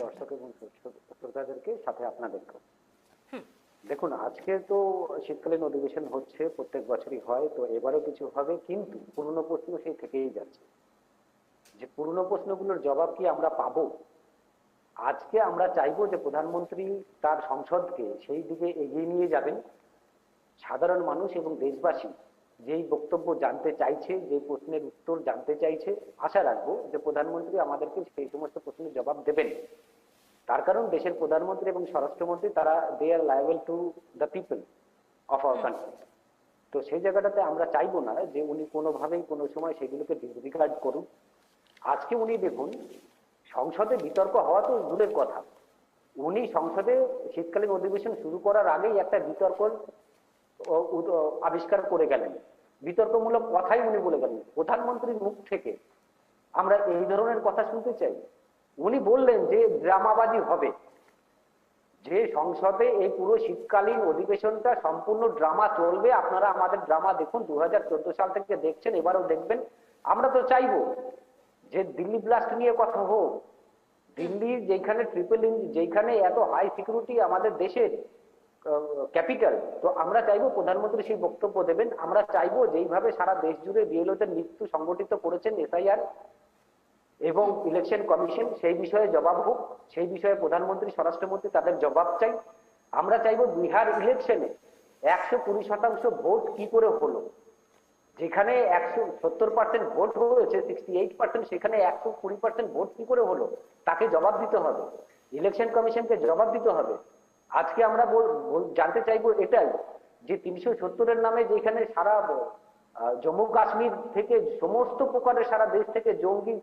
দর্শক এবং শ্রোতাদেরকে সাথে আপনাদেরকে দেখুন, আজকে তো শীতকালীন অধিবেশন হচ্ছে, প্রত্যেক বছরই হয়, তো এবারও কিছু হবে, কিন্তু পুরনো প্রশ্ন সেই থেকেই যাচ্ছে। যে পুরনো প্রশ্নগুলোর জবাব কি আমরা পাবো? আজকে আমরা চাইবো যে প্রধানমন্ত্রী তার সংসদকে সেই দিকে এগিয়ে নিয়ে যাবেন। সাধারণ মানুষ এবং দেশবাসী যেই বক্তব্য জানতে চাইছে, যে প্রশ্নের উত্তর জানতে চাইছে, আশা রাখবো যে প্রধানমন্ত্রী আমাদেরকে সেই সমস্ত প্রশ্নের জবাব দেবেন। তার কারণ দেশের প্রধানমন্ত্রী এবং স্বরাষ্ট্রমন্ত্রী তারা they are liable to the people of our country. তো সেই জায়গাটাতে আমরা চাইবো না যে উনি কোনোভাবেই কোনো সময় সেগুলোকে ডিসরিগার্ড করুন। আজকে উনি দেখুন, সংসদে বিতর্ক হওয়া তো দূরের কথা, উনি সংসদে শীতকালীন অধিবেশন শুরু করার আগেই একটা বিতর্ক আবিষ্কার করে গেলেন। বিতর্কমূলক কথাই উনি বলে গেলেন। প্রধানমন্ত্রীর মুখ থেকে আমরা এই ধরনের কথা শুনতে চাই? উনি বললেন যে ড্রামাবাজি হবে, যে সংসদে এই পুরো শীতকালীন অধিবেশনটা সম্পূর্ণ ড্রামা চলবে। আপনারা আমাদের ড্রামা দেখুন, 2014 সাল থেকে দেখছেন, এবারও দেখবেন। আমরা তো চাইবো যে দিল্লি ব্লাস্ট নিয়ে কথা হোক, দিল্লির যেখানে যেখানে এত হাই সিকিউরিটি আমাদের দেশের ক্যাপিটাল, তো আমরা চাইবো প্রধানমন্ত্রী সেই বক্তব্য দেবেন। আমরা চাইবো যেইভাবে সারা দেশ জুড়ে বিএলওদের মৃত্যু সংগঠিত করেছেন এসআইআর এবং ইলেকশন কমিশন, সেই বিষয়ে জবাব হোক। সেই বিষয়ে প্রধানমন্ত্রী, স্বরাষ্ট্রমন্ত্রী তাদের জবাব চাই। আমরা চাইবো বিহার ইলেকশনে 120% ভোট কি করে হলো, যেখানে 170% ভোট হয়েছে, 68%, সেখানে 120% ভোট কি করে হলো, তাকে জবাব দিতে হবে। ইলেকশন কমিশনকে জবাব দিতে হবে। আজকে আমরা জানতে চাইবো এটাই যে 370-এর নামে যেখানে সারা জম্মু কাশ্মীর থেকে সমস্ত প্রকারের সারা দেশ থেকে জঙ্গি